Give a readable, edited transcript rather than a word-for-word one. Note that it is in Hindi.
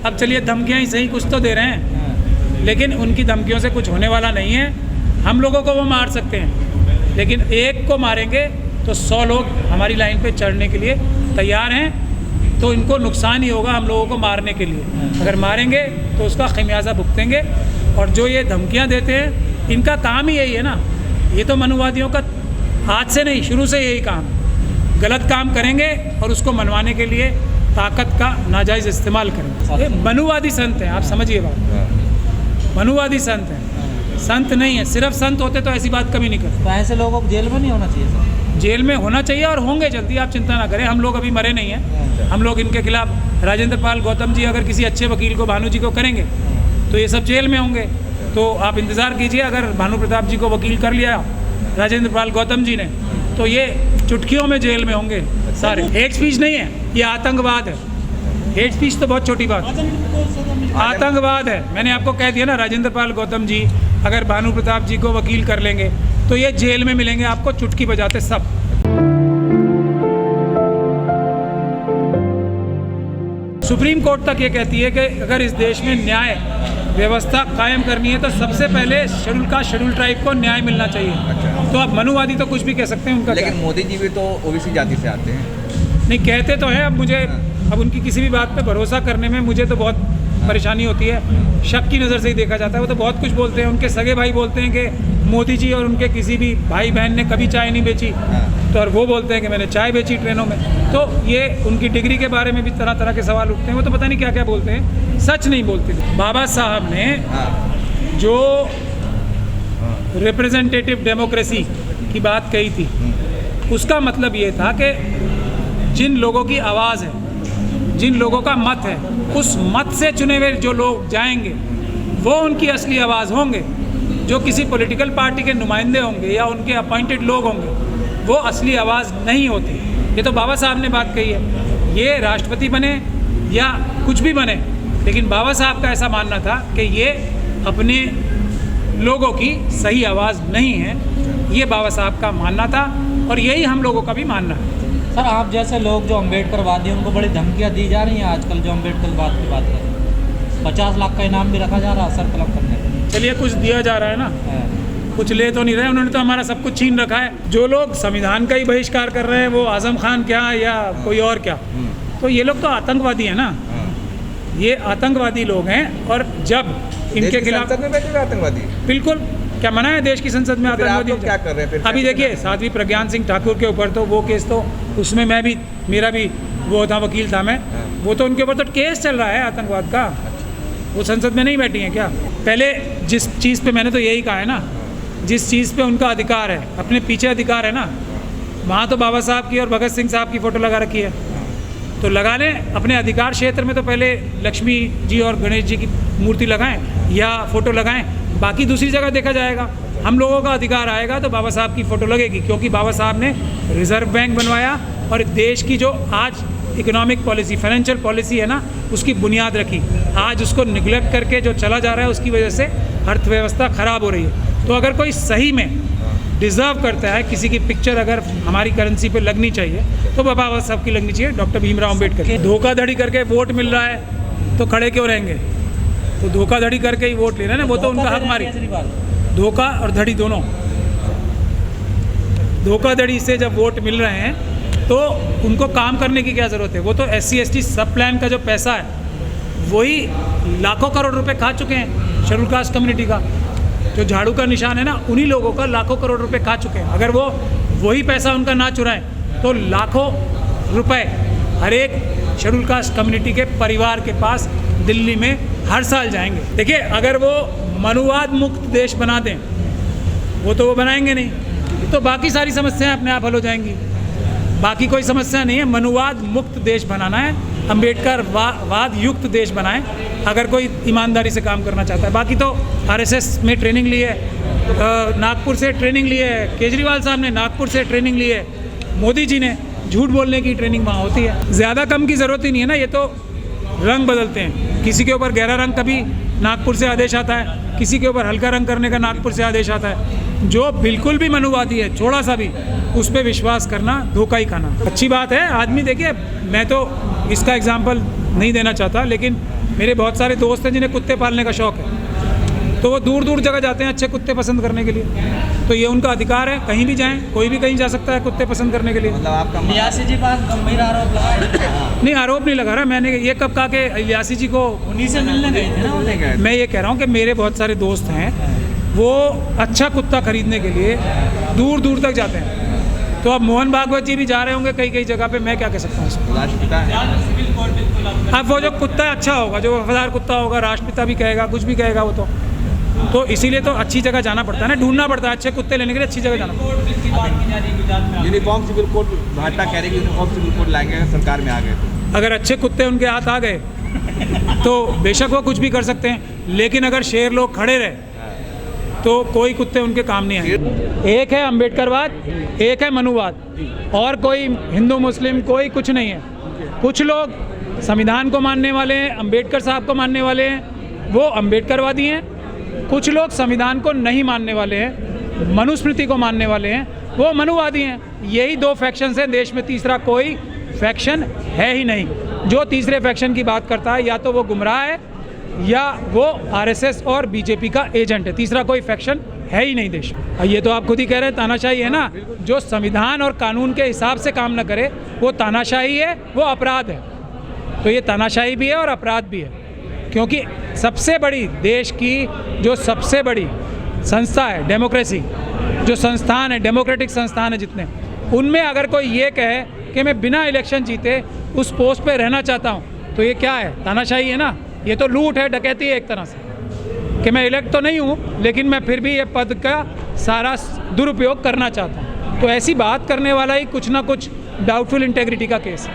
अब चलिए धमकियाँ ही सही, कुछ तो दे रहे हैं, लेकिन उनकी धमकियों से कुछ होने वाला नहीं है। हम लोगों को वो मार सकते हैं, लेकिन एक को मारेंगे तो 100 लोग हमारी लाइन पे चढ़ने के लिए तैयार हैं। तो इनको नुकसान ही होगा हम लोगों को मारने के लिए। अगर मारेंगे तो उसका खमियाजा भुगतेंगे। और जो ये धमकियां देते हैं, इनका काम ही यही है ना। ये तो मनुवादियों का आज से नहीं, शुरू से यही काम, गलत काम करेंगे और उसको मनवाने के लिए ताकत का नाजायज़ इस्तेमाल करेंगे। ये मनुवादी संत हैं, आप समझिए बात। मनुवादी संत हैं, संत नहीं है। सिर्फ संत होते तो ऐसी बात कभी नहीं करते। तो ऐसे लोगों को जेल में नहीं होना चाहिए सर? जेल में होना चाहिए और होंगे जल्दी, आप चिंता ना करें। हम लोग अभी मरे नहीं हैं। हम लोग इनके खिलाफ राजेंद्र पाल गौतम जी अगर किसी अच्छे वकील को, भानु जी को करेंगे तो ये सब जेल में होंगे। तो आप इंतज़ार कीजिए, अगर भानु प्रताप जी को वकील कर लिया राजेंद्र पाल गौतम जी ने, तो ये चुटकियों में जेल में होंगे सारे। हेट स्पीच नहीं है, ये आतंकवाद है। हेट स्पीच तो बहुत छोटी बात है, आतंकवाद है। मैंने आपको कह दिया ना, राजेंद्र पाल गौतम जी अगर भानु प्रताप जी को वकील कर लेंगे तो ये जेल में मिलेंगे आपको चुटकी बजाते सब। सुप्रीम कोर्ट तक ये कहती है कि अगर इस देश में न्याय व्यवस्था कायम करनी है तो सबसे पहले शेड्यूल कास्ट शेड्यूल ट्राइब को न्याय मिलना चाहिए। अच्छा। तो अब मनुवादी तो कुछ भी कह सकते हैं, उनका लेकिन क्या? मोदी जी भी तो ओबीसी जाति से आते हैं। नहीं, कहते तो हैं। अब मुझे अब उनकी किसी भी बात पे भरोसा करने में मुझे तो बहुत परेशानी होती है। शक की नज़र से ही देखा जाता है। वो तो बहुत कुछ बोलते हैं। उनके सगे भाई बोलते हैं कि मोदी जी और उनके किसी भी भाई बहन ने कभी चाय नहीं बेची, तो और वो बोलते हैं कि मैंने चाय बेची ट्रेनों में। तो ये उनकी डिग्री के बारे में भी तरह तरह के सवाल उठते हैं। वो तो पता नहीं क्या क्या बोलते हैं, सच नहीं बोलते। बाबा साहब ने जो रिप्रेजेंटेटिव डेमोक्रेसी की बात कही थी, उसका मतलब ये था कि जिन लोगों की आवाज़ है, जिन लोगों का मत है, उस मत से चुने हुए जो लोग जाएंगे वो उनकी असली आवाज़ होंगे। जो किसी पॉलिटिकल पार्टी के नुमाइंदे होंगे या उनके अपॉइंटेड लोग होंगे, वो असली आवाज़ नहीं होती। ये तो बाबा साहब ने बात कही है। ये राष्ट्रपति बने या कुछ भी बने, लेकिन बाबा साहब का ऐसा मानना था कि ये अपने लोगों की सही आवाज़ नहीं है। ये बाबा साहब का मानना था और यही हम लोगों का भी मानना है। सर, आप जैसे लोग जो अम्बेडकरवादी हैं उनको बड़ी धमकियाँ दी जा रही हैं आजकल, जो अम्बेडकरवाद की बात करें। 50 लाख का इनाम भी रखा जा रहा है सर कलम करने का। चलिए, कुछ दिया जा रहा है ना, कुछ ले तो नहीं रहे। उन्होंने तो हमारा सब कुछ छीन रखा है। जो लोग संविधान का ही बहिष्कार कर रहे हैं, वो आजम खान क्या या कोई और क्या, तो ये लोग तो आतंकवादी हैं ना। ये आतंकवादी लोग हैं। और जब इनके खिलाफ संसद में बैठे आतंकवादी, बिल्कुल, क्या मना है देश की संसद में आतंकवादी? क्या कर रहे हैं फिर? अभी देखिए, साध्वी प्रज्ञान सिंह ठाकुर के ऊपर तो वो केस, तो उसमें मैं भी, मेरा भी वो था, वकील था मैं। वो तो उनके ऊपर तो केस चल रहा है आतंकवाद का। वो संसद में नहीं बैठी हैं क्या? पहले जिस चीज़ पे, मैंने तो यही कहा है ना, जिस चीज़ पे उनका अधिकार है, अपने पीछे अधिकार है ना, वहाँ तो बाबा साहब की और भगत सिंह साहब की फ़ोटो लगा रखी है। तो लगा लें अपने अधिकार क्षेत्र में। तो पहले लक्ष्मी जी और गणेश जी की मूर्ति लगाएं या फ़ोटो लगाएं, बाकी दूसरी जगह देखा जाएगा। हम लोगों का अधिकार आएगा तो बाबा साहब की फ़ोटो लगेगी, क्योंकि बाबा साहब ने रिज़र्व बैंक बनवाया और देश की जो आज इकोनॉमिक पॉलिसी, फाइनेंशियल पॉलिसी है ना, उसकी बुनियाद रखी। आज उसको निगलेक्ट करके जो चला जा रहा है, उसकी वजह से अर्थव्यवस्था ख़राब हो रही है। तो अगर कोई सही में डिज़र्व करता है, किसी की पिक्चर अगर हमारी करेंसी पे लगनी चाहिए, तो बाबा साहब की लगनी चाहिए, डॉक्टर भीमराव अम्बेडकर। धोखाधड़ी करके वोट मिल रहा है तो खड़े क्यों रहेंगे? तो धोखाधड़ी करके ही वोट ले रहे हैं ना, वो तो उनका हक मारी। धोखा और धड़ी दोनों, धोखाधड़ी से जब वोट मिल रहे हैं तो उनको काम करने की क्या ज़रूरत है? वो तो SC ST सब प्लान का जो पैसा है, वही लाखों करोड़ रुपए खा चुके हैं शेड्यूल कास्ट कम्युनिटी का। जो झाड़ू का निशान है ना, उन्हीं लोगों का लाखों करोड़ रुपए खा चुके हैं। अगर वो वही पैसा उनका ना चुराएं तो लाखों रुपए हर एक शेड्यूल कास्ट कम्युनिटी के परिवार के पास दिल्ली में हर साल जाएंगे। देखिए, अगर वो मनुवाद मुक्त देश बना दें, वो तो वो बनाएंगे नहीं, तो बाकी सारी समस्याएं अपने आप हल हो जाएंगी। बाकी कोई समस्या नहीं है। मनुवाद मुक्त देश बनाना है, अम्बेडकर वाद युक्त देश बनाएं, अगर कोई ईमानदारी से काम करना चाहता है। बाकी तो RSS में ट्रेनिंग ली है, नागपुर से ट्रेनिंग ली है, केजरीवाल साहब ने नागपुर से ट्रेनिंग ली है, मोदी जी ने झूठ बोलने की ट्रेनिंग वहाँ होती है। ज़्यादा कम की ज़रूरत ही नहीं है ना। ये तो रंग बदलते हैं, किसी के ऊपर गहरा रंग कभी नागपुर से आदेश आता है, किसी के ऊपर हल्का रंग करने का नागपुर से आदेश आता है। जो बिल्कुल भी मनुवादी है, थोड़ा सा भी, उस पर विश्वास करना धोखा ही खाना। अच्छी बात है। आदमी, देखिए, मैं तो इसका एग्जाम्पल नहीं देना चाहता, लेकिन मेरे बहुत सारे दोस्त हैं जिन्हें कुत्ते पालने का शौक़ है, तो वो दूर दूर जगह जाते हैं अच्छे कुत्ते पसंद करने के लिए। तो ये उनका अधिकार है, कहीं भी जाएं, कोई भी कहीं जा सकता है कुत्ते पसंद करने के लिए। मतलब आपका लियासी जी पास गंभीर आरोप लगाए। नहीं, आरोप नहीं लगा रहा मैंने, ये कब कहा कि इलियासी जी को उन्हीं से मिलने गए थे ना वो लेके। मैं ये कह रहा हूँ कि मेरे बहुत सारे दोस्त हैं, वो अच्छा कुत्ता खरीदने के लिए दूर दूर तक जाते हैं। तो अब मोहन भागवत जी भी जा रहे होंगे कई कई जगह पे, मैं क्या कह सकता हूँ इसको। राष्ट्रपिता है। अब वो जो कुत्ता अच्छा होगा, जो वफादार कुत्ता होगा, राष्ट्रपिता भी कहेगा, कुछ भी कहेगा वो तो इसीलिए तो अच्छी जगह जाना पड़ता है ना, ढूंढना पड़ता है अच्छे कुत्ते लेने के लिए, अच्छी जगह जाना पड़ता है। यूनिफॉर्म सिविल कोड, भाजपा कह रही है कि यूनिफॉर्म सिविल कोड लाएंगे अगर सरकार में आ गए तो। अगर अच्छे कुत्ते उनके हाथ आ गए तो बेशक वो कुछ भी कर सकते हैं, लेकिन अगर शेर लोग खड़े रहे तो कोई कुत्ते उनके काम नहीं आएंगे। एक है अम्बेडकरवाद, एक है मनुवाद, और कोई हिंदू मुस्लिम कोई कुछ नहीं है। कुछ लोग संविधान को मानने वाले हैं, अम्बेडकर साहब को मानने वाले हैं, वो अम्बेडकरवादी हैं। कुछ लोग संविधान को नहीं मानने वाले हैं, मनुस्मृति को मानने वाले हैं, वो मनुवादी हैं। यही दो फैक्शंस हैं देश में, तीसरा कोई फैक्शन है ही नहीं। जो तीसरे फैक्शन की बात करता है या तो वो गुमराह है या वो आरएसएस और बीजेपी का एजेंट है, तीसरा कोई फैक्शन है ही नहीं देश में। ये तो आप खुद ही कह रहे हैं तानाशाही है ना। जो संविधान और कानून के हिसाब से काम न करे वो तानाशाही है, वो अपराध है। तो ये तानाशाही भी है और अपराध भी है, क्योंकि सबसे बड़ी देश की जो सबसे बड़ी संस्था है डेमोक्रेसी, जो संस्थान है डेमोक्रेटिक संस्थान है जितने, उनमें अगर कोई ये कहे कि मैं बिना इलेक्शन जीते उस पोस्ट पे रहना चाहता हूँ, तो ये क्या है? तानाशाही है ना। ये तो लूट है, डकैती है एक तरह से, कि मैं इलेक्ट तो नहीं हूँ लेकिन मैं फिर भी ये पद का सारा दुरुपयोग करना चाहता हूँ। तो ऐसी बात करने वाला ही कुछ ना कुछ डाउटफुल इंटेग्रिटी का केस है।